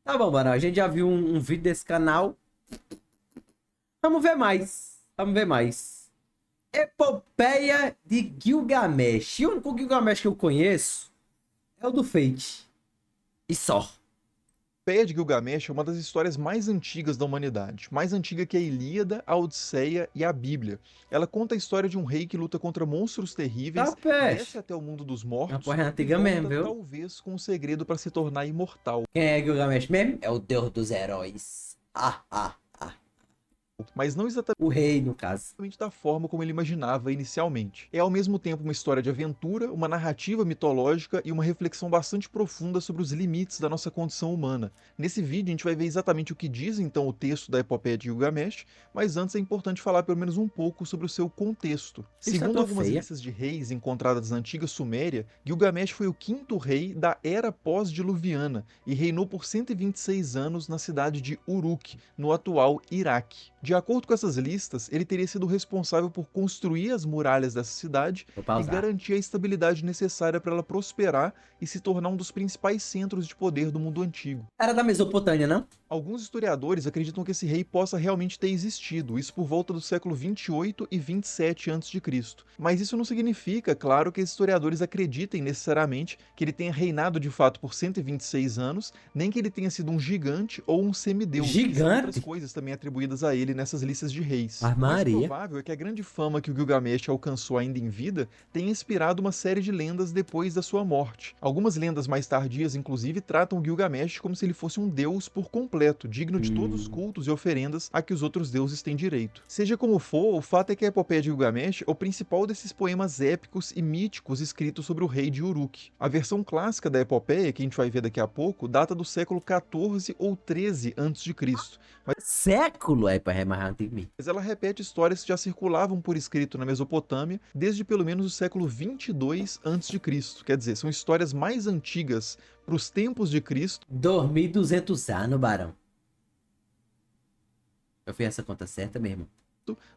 Tá bom, mano. A gente já viu um vídeo desse canal. Vamos ver mais. Vamos ver mais. Epopeia de Gilgamesh. E o único Gilgamesh que eu conheço é o do Fate. E só. Epopeia de Gilgamesh é uma das histórias mais antigas da humanidade, mais antiga que a Ilíada, a Odisseia e a Bíblia. Ela conta a história de um rei que luta contra monstros Tá, terríveis, desce peste. até o mundo dos A mortos porra é e antiga mesmo, volta, viu? talvez, com um segredo para se tornar imortal. Quem é Gilgamesh mesmo? É o deus dos heróis. Mas não exatamente O rei, no caso. da forma como ele imaginava inicialmente. É ao mesmo tempo uma história de aventura, uma narrativa mitológica e uma reflexão bastante profunda sobre os limites da nossa condição humana. Nesse vídeo a gente vai ver exatamente o que diz então o texto da Epopeia de Gilgamesh, mas antes é importante falar pelo menos um pouco sobre o seu contexto. Segundo Estátua algumas feia. listas de reis encontradas na antiga Suméria, Gilgamesh foi o quinto rei da era pós-diluviana e reinou por 126 anos na cidade de Uruk, no atual Iraque. De acordo com essas listas, ele teria sido responsável por construir as muralhas dessa cidade Vou e pausar. garantir a estabilidade necessária para ela prosperar e se tornar um dos principais centros de poder do mundo antigo. Era da Mesopotâmia, não? Alguns historiadores acreditam que esse rei possa realmente ter existido, isso por volta do século 28 e 27 a.C. Mas isso não significa, claro, que esses historiadores acreditem necessariamente que ele tenha reinado de fato por 126 anos, nem que ele tenha sido um gigante ou um semideus, que são outras Gigante. coisas também atribuídas a ele nessas listas de reis. O mais Armaria. provável é que a grande fama que o Gilgamesh alcançou ainda em vida tenha inspirado uma série de lendas depois da sua morte. Algumas lendas mais tardias, inclusive, tratam o Gilgamesh como se ele fosse um deus por completo, digno de todos os cultos e oferendas a que os outros deuses têm direito. Seja como for, o fato é que a Epopeia de Gilgamesh é o principal desses poemas épicos e míticos escritos sobre o rei de Uruk. A versão clássica da epopeia, que a gente vai ver daqui a pouco, data do século 14 ou 13 a.C., Século é para mais antigo que mim. mas ela repete histórias que já circulavam por escrito na Mesopotâmia desde pelo menos o século 22 a.C. Quer dizer, são histórias mais antigas para os tempos de Cristo 2.200 anos, Barão. Eu fiz essa conta certa mesmo.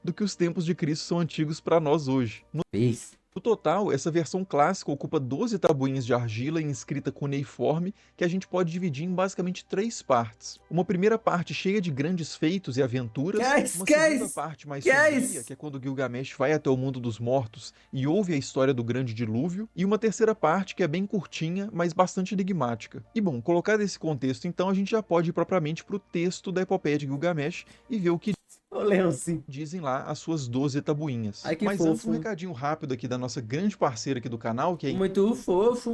do que os tempos de Cristo são antigos para nós hoje. Fiz. No total, essa versão clássica ocupa 12 tabuinhas de argila em escrita cuneiforme que a gente pode dividir em basicamente 3 partes. Uma primeira parte cheia de grandes feitos e aventuras, uma segunda parte mais sombria, que é quando Gilgamesh vai até o mundo dos mortos e ouve a história do grande dilúvio, e uma terceira parte que é bem curtinha, mas bastante enigmática. E bom, colocado esse contexto, então a gente já pode ir propriamente para o texto da Epopeia de Gilgamesh e ver o que Ô, Leãozinho. dizem lá as suas 12 tabuinhas. Ai, que Mas antes, um fofo. recadinho rápido aqui da nossa grande parceira aqui do canal, que é a Muito fofo.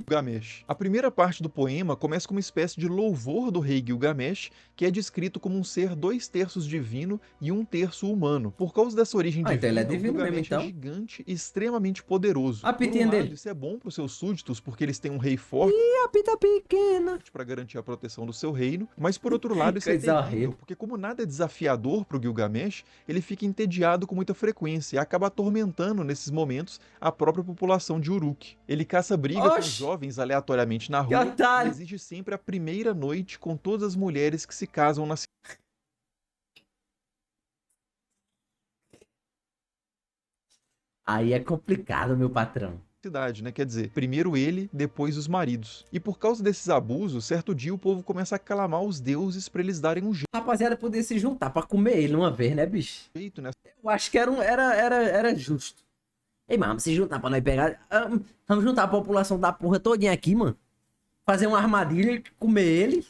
Gilgamesh. A primeira parte do poema começa com uma espécie de louvor do rei Gilgamesh, que é descrito como um ser 2/3 divino e 1/3 humano. Por causa dessa origem Ah, então ele é divina, o divino mesmo, Gilgamesh é então. gigante e extremamente poderoso. A Por pitinha um lado, dele. isso é bom para os seus súditos, porque eles têm um rei forte E a pita pequena. para garantir a proteção do seu reino, mas por outro lado isso é Coisa terrível, horrível. porque como nada é desafiador para o Gilgamesh, ele fica entediado com muita frequência e acaba atormentando nesses momentos a própria população de Uruk. Ele caça briga com os Oxi, jovens aleatoriamente na que rua e otário. exige sempre a primeira noite com todas as mulheres que se casam na Aí é complicado, meu patrão. cidade, né? Quer dizer, primeiro ele, depois os maridos. E por causa desses abusos, certo dia o povo começa a clamar os deuses para eles darem um Rapaziada, poder se juntar pra comer ele uma vez, né, bicho? jeito, né? Eu acho que era justo. Ei, mano, vamos se juntar pra nós pegar. Vamos juntar a população da porra todinha aqui, mano. Fazer uma armadilha, comer ele.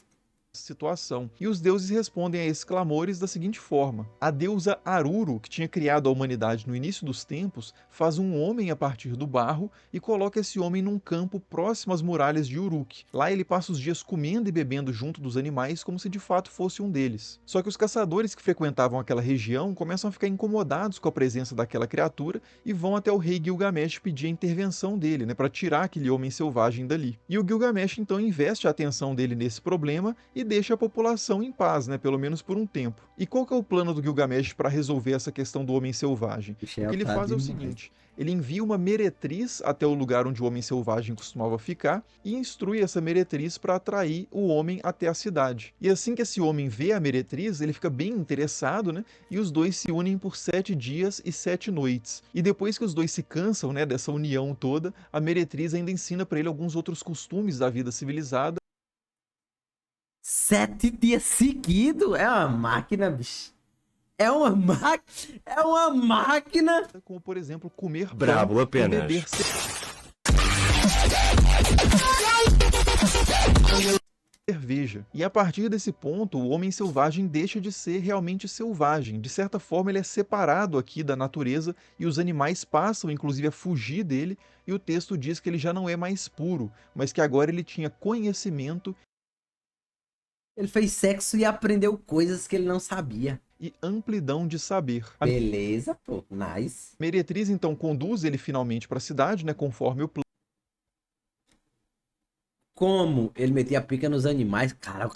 Situação. E os deuses respondem a esses clamores da seguinte forma: a deusa Aruru, que tinha criado a humanidade no início dos tempos, faz um homem a partir do barro e coloca esse homem num campo próximo às muralhas de Uruk. Lá ele passa os dias comendo e bebendo junto dos animais como se de fato fosse um deles. Só que os caçadores que frequentavam aquela região começam a ficar incomodados com a presença daquela criatura e vão até o rei Gilgamesh pedir a intervenção dele, né, para tirar aquele homem selvagem dali. E o Gilgamesh então investe a atenção dele nesse problema e deixa a população em paz, né, pelo menos por um tempo. E qual que é o plano do Gilgamesh para resolver essa questão do homem selvagem? Bicho, O que ele faz é o seguinte: ele envia uma meretriz até o lugar onde o homem selvagem costumava ficar e instrui essa meretriz para atrair o homem até a cidade. E assim que esse homem vê a meretriz, ele fica bem interessado, né? E os dois se unem por 7 dias e 7 noites. E depois que os dois se cansam, né, dessa união toda, a meretriz ainda ensina para ele alguns outros costumes da vida civilizada 7 dias seguidos? É uma máquina, bicho. É uma máquina. Como, por exemplo, comer pão Brabo e apenas. beber cerveja. E a partir desse ponto, o homem selvagem deixa de ser realmente selvagem. De certa forma, ele é separado aqui da natureza e os animais passam, inclusive, a fugir dele. E o texto diz que ele já não é mais puro, mas que agora ele tinha conhecimento Ele fez sexo e aprendeu coisas que ele não sabia. e amplidão de saber. A Beleza, pô. Nice. meretriz então conduz ele finalmente para a cidade, né, conforme o plano. Como ele metia a pica nos animais. Cara, o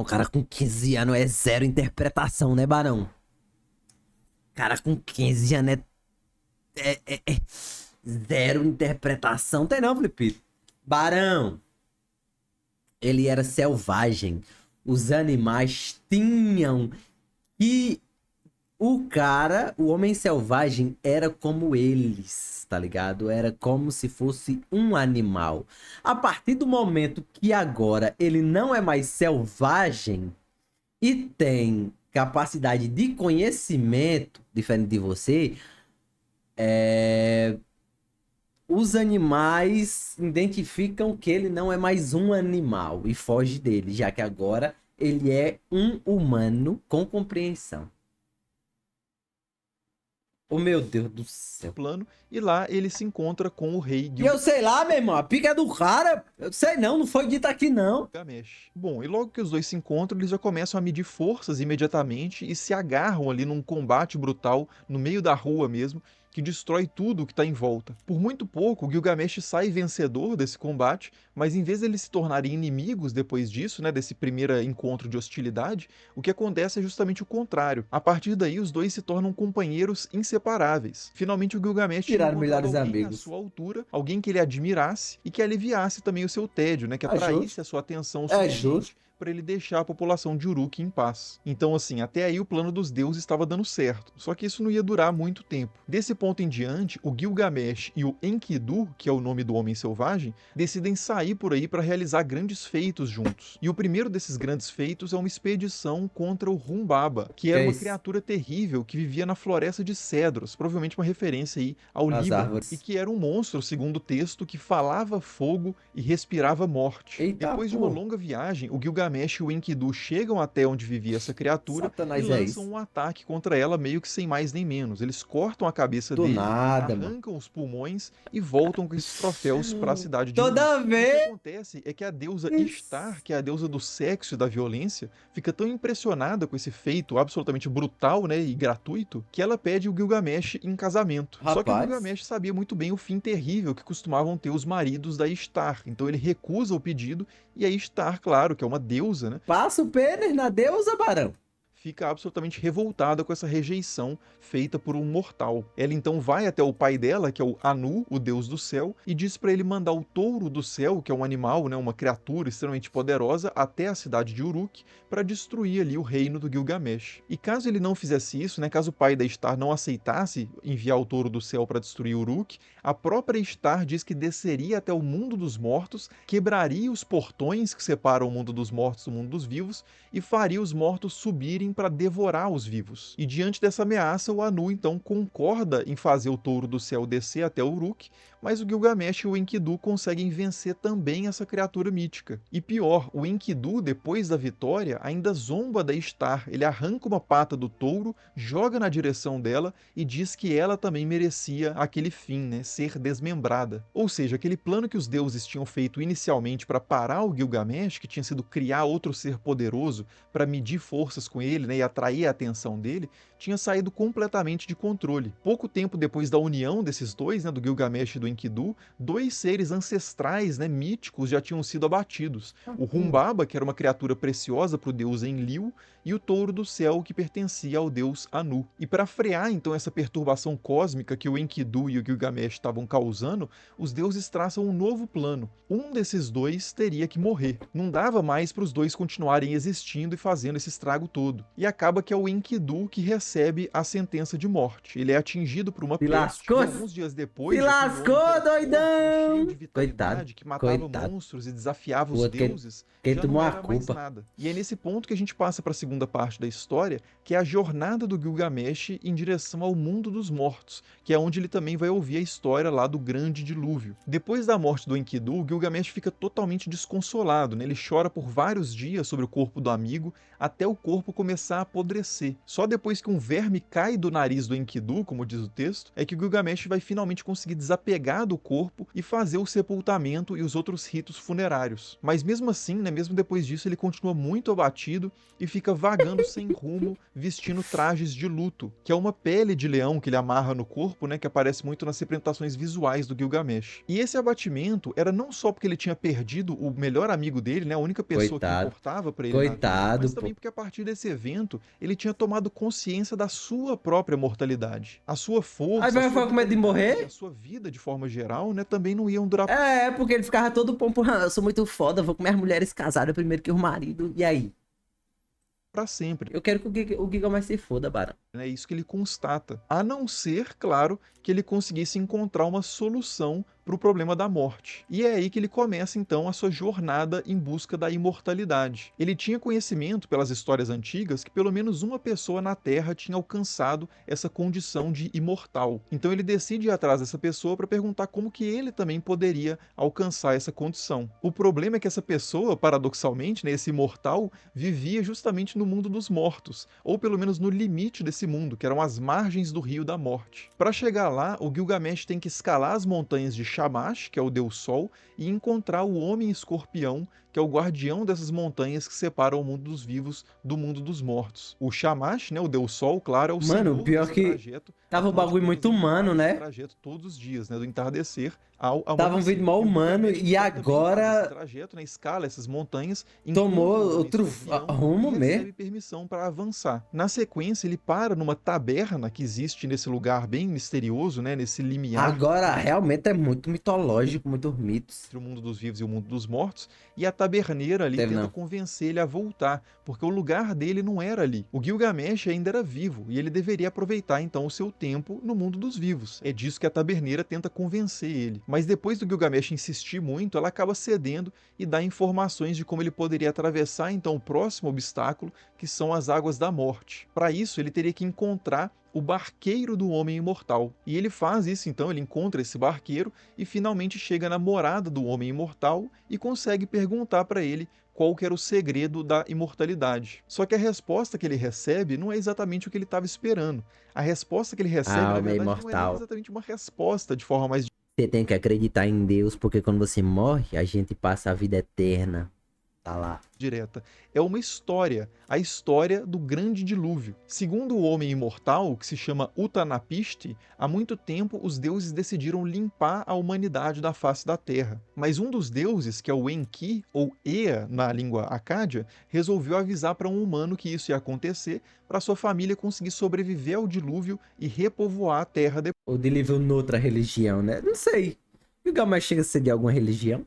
cara com 15 anos é zero interpretação, né, Barão? Cara com 15 anos é zero interpretação. Tem não, Felipe? Barão. Ele era selvagem. Os animais tinham que... o homem selvagem era como eles, tá ligado? Era como se fosse um animal. A partir do momento que agora ele não é mais selvagem e tem capacidade de conhecimento, diferente de você, os animais identificam que ele não é mais um animal e foge dele, já que agora ele é um humano com compreensão. Oh, meu Deus do céu. plano, e lá ele se encontra com o rei E eu sei lá, meu irmão, a pica é do cara. Eu sei não foi dito aqui não. Gilgamesh. Bom, e logo que os dois se encontram, eles já começam a medir forças imediatamente e se agarram ali num combate brutal, no meio da rua mesmo, que destrói tudo o que está em volta. Por muito pouco, Gilgamesh sai vencedor desse combate, mas em vez de eles se tornarem inimigos depois disso, né, desse primeiro encontro de hostilidade, o que acontece é justamente o contrário. A partir daí, os dois se tornam companheiros inseparáveis. Finalmente, o Gilgamesh tinha Viraram encontrado melhores alguém à amigos. sua altura, alguém que ele admirasse e que aliviasse também o seu tédio, né, que atraísse justo. a sua atenção o É suficiente justo. para ele deixar a população de Uruk em paz. Então, assim, até aí o plano dos deuses estava dando certo, só que isso não ia durar muito tempo. Desse ponto em diante, o Gilgamesh e o Enkidu, que é o nome do homem selvagem, decidem sair por aí para realizar grandes feitos juntos. E o primeiro desses grandes feitos é uma expedição contra o Humbaba, que era Que é uma isso? criatura terrível que vivia na floresta de cedros, provavelmente uma referência aí ao As Líbano, árvores. e que era um monstro, segundo o texto, que falava fogo e respirava morte. Eita, Depois de pô. uma longa viagem, o Gilgamesh e o Enkidu chegam até onde vivia essa criatura Satanás e é lançam isso. um ataque contra ela meio que sem mais nem menos. Eles cortam a cabeça Do dele, nada, mano. arrancam os pulmões e voltam com esses troféus para a cidade de Uruk. Toda O que vez. acontece é que a deusa Isso. Ishtar, que é a deusa do sexo e da violência, fica tão impressionada com esse feito absolutamente brutal, né, e gratuito, que ela pede o Gilgamesh em casamento. Só que o Rapaz. Gilgamesh sabia muito bem o fim terrível que costumavam ter os maridos da Ishtar, então ele recusa o pedido e a Ishtar, claro, que é uma deusa, né, Passa o pênis na deusa, Barão. fica absolutamente revoltada com essa rejeição feita por um mortal. Ela então vai até o pai dela, que é o Anu, o deus do céu, e diz para ele mandar o touro do céu, que é um animal, né, uma criatura extremamente poderosa, até a cidade de Uruk, para destruir ali o reino do Gilgamesh. E caso ele não fizesse isso, né, caso o pai da Ishtar não aceitasse enviar o touro do céu para destruir Uruk, a própria Ishtar diz que desceria até o mundo dos mortos, quebraria os portões que separam o mundo dos mortos do mundo dos vivos e faria os mortos subirem para devorar os vivos. E diante dessa ameaça, o Anu então concorda em fazer o touro do céu descer até Uruk, mas o Gilgamesh e o Enkidu conseguem vencer também essa criatura mítica. E pior, o Enkidu, depois da vitória, ainda zomba da Ishtar. Ele arranca uma pata do touro, joga na direção dela e diz que ela também merecia aquele fim, né, ser desmembrada. Ou seja, aquele plano que os deuses tinham feito inicialmente para parar o Gilgamesh, que tinha sido criar outro ser poderoso para medir forças com ele, né, e atrair a atenção dele, tinha saído completamente de controle. Pouco tempo depois da união desses dois, né, do Gilgamesh e do Enkidu, dois seres ancestrais, né, míticos já tinham sido abatidos. O Humbaba, que era uma criatura preciosa para o deus Enlil, e o touro do céu, que pertencia ao deus Anu. E para frear então essa perturbação cósmica que o Enkidu e o Gilgamesh estavam causando, os deuses traçam um novo plano. Um desses dois teria que morrer. Não dava mais para os dois continuarem existindo e fazendo esse estrago todo. e acaba que é o Enkidu que recebe a sentença de morte. Ele é atingido por uma Se peste lascou, e alguns dias se depois, aquele homem que lascou, era forte, né, cheio de doidão! Coitado, vitalidade, que matava coitado. monstros e desafiava O os outro deuses, que ele já não tomou a era mais culpa. nada. E é nesse ponto que a gente passa para a segunda parte da história, que é a jornada do Gilgamesh em direção ao mundo dos mortos, que é onde ele também vai ouvir a história lá do grande dilúvio. Depois da morte do Enkidu, Gilgamesh fica totalmente desconsolado, né? Ele chora por vários dias sobre o corpo do amigo, até o corpo começar a apodrecer. Só depois que um verme cai do nariz do Enkidu, como diz o texto, é que o Gilgamesh vai finalmente conseguir desapegar do corpo e fazer o sepultamento e os outros ritos funerários. Mas mesmo assim, né, mesmo depois disso, ele continua muito abatido e fica vagando sem rumo, vestindo trajes de luto, que é uma pele de leão que ele amarra no corpo, né, que aparece muito nas representações visuais do Gilgamesh. E esse abatimento era não só porque ele tinha perdido o melhor amigo dele, né, a única pessoa que Coitado, importava para ele na vida, coitado, mas pô. também porque a partir desse evento ele tinha tomado consciência da sua própria mortalidade. A sua Aí força, a vai sua ficar com medo de vitalidade, a morrer? sua vida de forma geral, né, também não iam durar É, porque ele ficava todo pompo. "Ah, eu sou muito foda, vou comer as mulheres casadas primeiro que o marido. E aí? para sempre. Eu quero que o Giga mais se foda, Barão. É isso que ele constata. A não ser, claro, que ele conseguisse encontrar uma solução para o problema da morte. E é aí que ele começa então a sua jornada em busca da imortalidade. Ele tinha conhecimento pelas histórias antigas que pelo menos uma pessoa na Terra tinha alcançado essa condição de imortal. Então ele decide ir atrás dessa pessoa para perguntar como que ele também poderia alcançar essa condição. O problema é que essa pessoa, paradoxalmente, né, esse imortal, vivia justamente no mundo dos mortos, ou pelo menos no limite desse mundo, que eram as margens do Rio da Morte. Para chegar lá, o Gilgamesh tem que escalar as montanhas de Shamash, que é o Deus Sol, e encontrar o Homem Escorpião, que é o guardião dessas montanhas que separam o mundo dos vivos do mundo dos mortos. O Shamash, né, o Deus Sol, claro, é o Mano, senhor pior desse que trajeto. tava um Afinal de bagulho contas, muito ele humano, faz esse né? trajeto todos os dias, né, do entardecer ao Tava um vídeo amanhecer. mal E o humano Gilgamesh, e então, também faz esse agora trajeto, né, escala essas montanhas, tomou encontra o Homem outro Escorpião e rumo mesmo. recebe permissão para avançar. Na sequência, ele para numa taberna que existe nesse lugar bem misterioso, né, nesse limiar Agora realmente é muito mitológico, muitos mitos. entre o mundo dos vivos e o mundo dos mortos, e a taberneira ali Teve tenta não. convencer ele a voltar, porque o lugar dele não era ali. O Gilgamesh ainda era vivo, e ele deveria aproveitar então o seu tempo no mundo dos vivos. É disso que a taberneira tenta convencer ele. Mas depois do Gilgamesh insistir muito, ela acaba cedendo e dá informações de como ele poderia atravessar então o próximo obstáculo, que são as águas da morte. Para isso, ele teria que encontrar o barqueiro do homem imortal. E ele faz isso então, ele encontra esse barqueiro e finalmente chega na morada do homem imortal e consegue perguntar para ele qual que era o segredo da imortalidade. Só que a resposta que ele recebe não é exatamente o que ele estava esperando. A resposta que ele recebe, Ah, na homem verdade, não é nem imortal. exatamente uma resposta de forma mais Você tem que acreditar em Deus, porque quando você morre, a gente passa a vida eterna. Tá lá. direta. É uma história, a história do grande dilúvio. Segundo o homem imortal, que se chama Utnapishti, há muito tempo os deuses decidiram limpar a humanidade da face da Terra. Mas um dos deuses, que é o Enki, ou Ea na língua acádia, resolveu avisar para um humano que isso ia acontecer, para sua família conseguir sobreviver ao dilúvio e repovoar a Terra Ou de livro noutra religião, né? Não sei. O Gilgamesh chega a ser de alguma religião?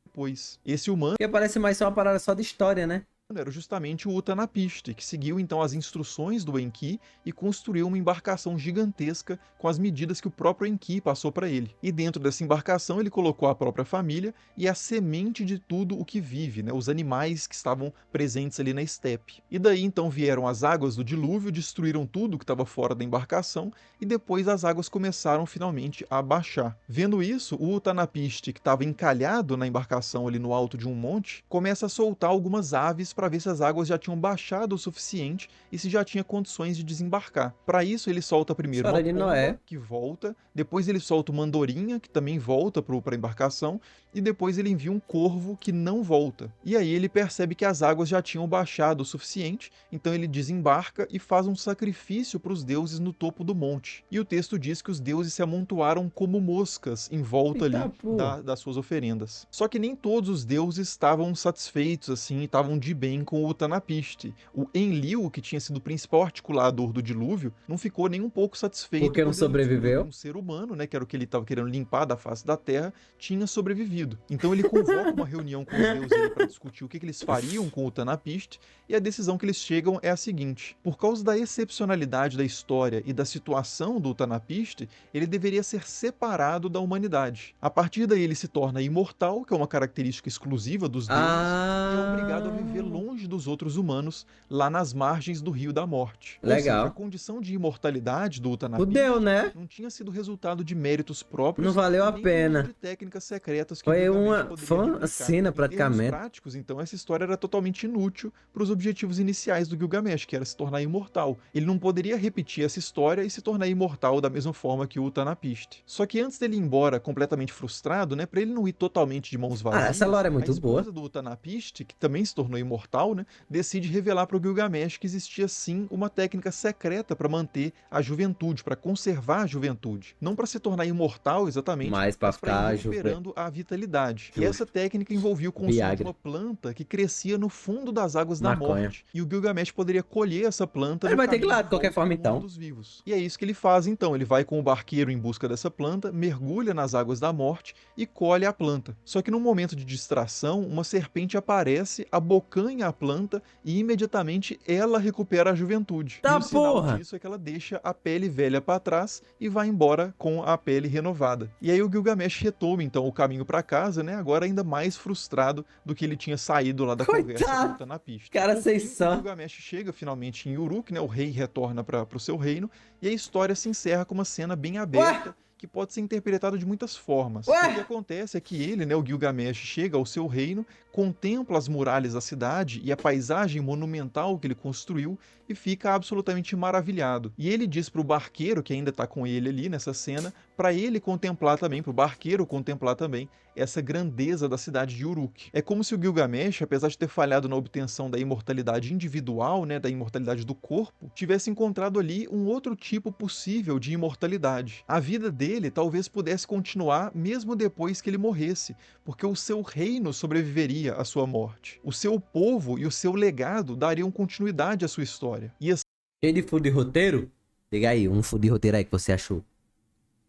depois. Esse humano Porque parece mais ser uma parada só de história, né? era justamente o Utnapishti, que seguiu então as instruções do Enki e construiu uma embarcação gigantesca com as medidas que o próprio Enki passou para ele. E dentro dessa embarcação ele colocou a própria família e a semente de tudo o que vive, né, os animais que estavam presentes ali na estepe. E daí então vieram as águas do dilúvio, destruíram tudo que estava fora da embarcação e depois as águas começaram finalmente a baixar. Vendo isso, o Utnapishti, que estava encalhado na embarcação ali no alto de um monte, começa a soltar algumas aves para ver se as águas já tinham baixado o suficiente e se já tinha condições de desembarcar. Para isso, ele solta primeiro uma História de Noé. pomba, que volta, depois ele solta uma andorinha, que também volta para a embarcação, e depois ele envia um corvo que não volta. E aí ele percebe que as águas já tinham baixado o suficiente, então ele desembarca e faz um sacrifício para os deuses no topo do monte. E o texto diz que os deuses se amontoaram como moscas em volta Eita, ali pô. das suas oferendas. Só que nem todos os deuses estavam satisfeitos assim, estavam de bem também com o Utanapishtim. O Enlil, que tinha sido o principal articulador do dilúvio, não ficou nem um pouco satisfeito Porque não quando ele descobriu sobreviveu? que um ser humano, né, que era o que ele estava querendo limpar da face da Terra, tinha sobrevivido. Então ele convoca uma reunião com os deuses para discutir o que eles fariam com o Utanapishtim, e a decisão que eles chegam é a seguinte: por causa da excepcionalidade da história e da situação do Utanapishtim, ele deveria ser separado da humanidade. A partir daí ele se torna imortal, que é uma característica exclusiva dos deuses, e é obrigado a viver longe dos outros humanos, lá nas margens do Rio da Morte. Ou seja, a Legal. condição de imortalidade do Utanapishtim Fudeu, né? não tinha sido resultado de méritos próprios, Não valeu a nem pena. de técnicas secretas que Foi Gilgamesh uma poderia replicar. cena Em termos praticamente. práticos, então, essa história era totalmente inútil para os objetivos iniciais do Gilgamesh, que era se tornar imortal. Ele não poderia repetir essa história e se tornar imortal da mesma forma que o Utanapishtim. Só que antes dele ir embora completamente frustrado, né, para ele não ir totalmente de mãos vazias, Essa lore é a muito esposa boa. do Utanapishtim, que também se tornou imortal, né, decide revelar para o Gilgamesh que existia sim uma técnica secreta para manter a juventude, para conservar a juventude. Não para se tornar imortal exatamente, Mas pra mas para ir ficar recuperando a vitalidade. E Justo. essa técnica envolvia o consumo de Viagra. uma planta que crescia no fundo das águas da Maconha. morte. E o Gilgamesh poderia colher essa planta Ele no vai ter que ir caminho lá de de qualquer volta forma, para o mundo então. dos vivos. E é isso que ele faz então. Ele vai com o barqueiro em busca dessa planta, mergulha nas águas da morte e colhe a planta. Só que num momento de distração, uma serpente aparece, abocanha a planta e imediatamente ela recupera a juventude. Tá E o sinal porra! disso é que ela deixa a pele velha para trás e vai embora com a pele renovada. E aí o Gilgamesh retoma então o caminho para casa, né? Agora ainda mais frustrado do que ele tinha saído lá da conversa com o Coitado! Utanapishtim. Cara, Por vocês fim, o são. Gilgamesh chega finalmente em Uruk, né? O rei retorna para o seu reino e a história se encerra com uma cena bem aberta, Ué? que pode ser interpretada de muitas formas. Ué? O que acontece é que ele, né, o Gilgamesh, chega ao seu reino, contempla as muralhas da cidade e a paisagem monumental que ele construiu e fica absolutamente maravilhado. E ele diz para o barqueiro, que ainda está com ele ali nessa cena, para ele contemplar também, para o barqueiro contemplar também essa grandeza da cidade de Uruk. É como se o Gilgamesh, apesar de ter falhado na obtenção da imortalidade individual, né, da imortalidade do corpo, tivesse encontrado ali um outro tipo possível de imortalidade. A vida dele talvez pudesse continuar mesmo depois que ele morresse, porque o seu reino sobreviveria à sua morte. O seu povo e o seu legado dariam continuidade à sua história. E assim, Cheio de fundo de roteiro? Diga aí, um fundo de roteiro aí que você achou.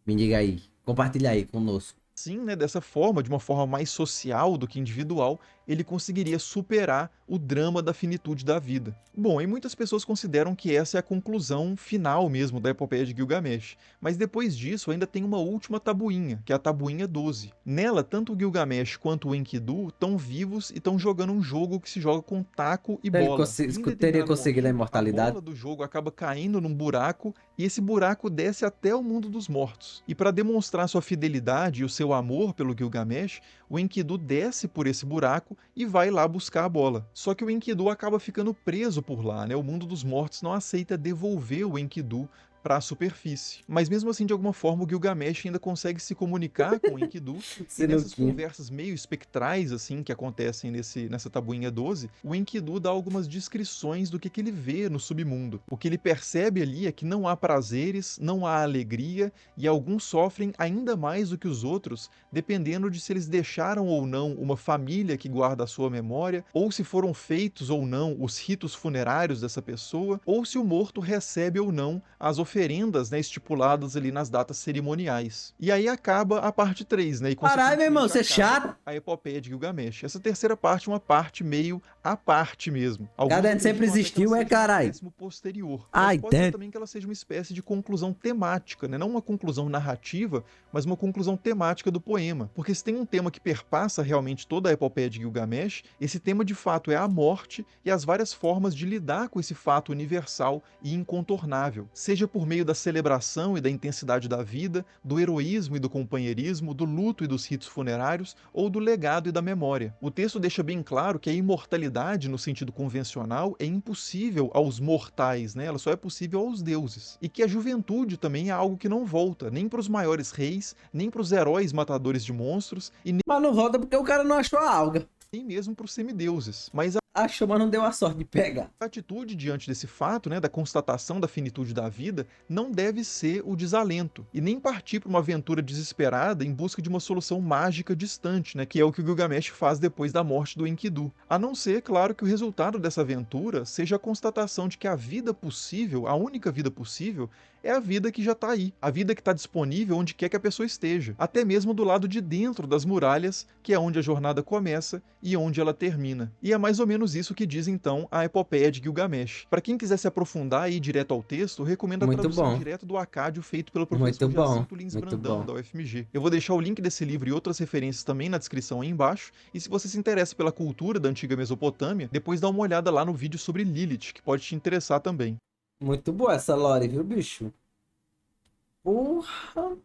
Me diga aí. Compartilha aí conosco. né, dessa forma, de uma forma mais social do que individual, ele conseguiria superar o drama da finitude da vida. Bom, e muitas pessoas consideram que essa é a conclusão final mesmo da epopeia de Gilgamesh, mas depois disso ainda tem uma última tabuinha, que é a tabuinha 12. Nela, tanto o Gilgamesh quanto o Enkidu estão vivos e estão jogando um jogo que se joga com taco e Então ele bola. Em teria determinado conseguido a momento, imortalidade? a bola do jogo acaba caindo num buraco e esse buraco desce até o mundo dos mortos. E para demonstrar sua fidelidade e o seu amor pelo Gilgamesh, o Enkidu desce por esse buraco e vai lá buscar a bola. Só que o Enkidu acaba ficando preso por lá, né? O mundo dos mortos não aceita devolver o Enkidu para a superfície. Mas mesmo assim, de alguma forma, o Gilgamesh ainda consegue se comunicar com o Enkidu. E nessas Sinuquinha. conversas meio espectrais, assim, que acontecem nessa tabuinha 12, o Enkidu dá algumas descrições do que ele vê no submundo. O que ele percebe ali é que não há prazeres, não há alegria, e alguns sofrem ainda mais do que os outros, dependendo de se eles deixaram ou não uma família que guarda a sua memória, ou se foram feitos ou não os ritos funerários dessa pessoa, ou se o morto recebe ou não as oferendas, né, estipuladas ali nas datas cerimoniais. E aí acaba a parte 3, né? E Caralho, meu irmão, você é consequentemente acaba chato. a epopeia de Gilgamesh. Essa terceira parte é uma parte meio à parte mesmo. Alguns Cara, sempre acreditam até que existiu, ela é seja um caralho. acréscimo posterior. Ai, Mas pode ser dentro. também que ela seja uma espécie de conclusão temática, né? Não uma conclusão narrativa, mas uma conclusão temática do poema. Porque se tem um tema que perpassa realmente toda a epopeia de Gilgamesh, esse tema de fato é a morte e as várias formas de lidar com esse fato universal e incontornável. Seja por meio da celebração e da intensidade da vida, do heroísmo e do companheirismo, do luto e dos ritos funerários, ou do legado e da memória. O texto deixa bem claro que a imortalidade, no sentido convencional, é impossível aos mortais, né? Ela só é possível aos deuses. E que a juventude também é algo que não volta, nem para os maiores reis, nem para os heróis matadores de monstros, e Mas não volta porque o cara não achou a alga. nem mesmo para os semideuses. Mas achou, mas não deu a sorte de pegar. A atitude diante desse fato, né, da constatação da finitude da vida, não deve ser o desalento, e nem partir para uma aventura desesperada em busca de uma solução mágica distante, né, que é o que o Gilgamesh faz depois da morte do Enkidu. A não ser, claro, que o resultado dessa aventura seja a constatação de que a vida possível, a única vida possível, é a vida que já está aí, a vida que está disponível onde quer que a pessoa esteja, até mesmo do lado de dentro das muralhas, que é onde a jornada começa e onde ela termina. E é mais ou menos isso que diz então a epopeia de Gilgamesh. Para quem quiser se aprofundar e ir direto ao texto, eu recomendo a Muito tradução bom. direta do Acádio feito pelo Muito professor bom. Jacinto Lins Muito Brandão, bom. da UFMG. Eu vou deixar o link desse livro e outras referências também na descrição aí embaixo, e se você se interessa pela cultura da antiga Mesopotâmia, depois dá uma olhada lá no vídeo sobre Lilith, que pode te interessar também. Muito boa essa lore, viu, bicho? Porra.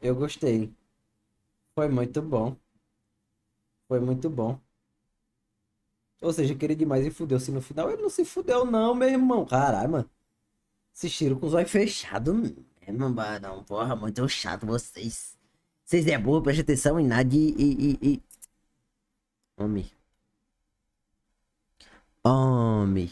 Eu gostei. Foi muito bom. Foi muito bom. Ou seja, queria demais e fudeu-se no final. Ele não se fudeu, não, meu irmão. Caralho, mano. Assistiram com os olhos fechados. Não, porra, muito chato vocês. Vocês é burro, presta atenção em nada e. Homem. Homem.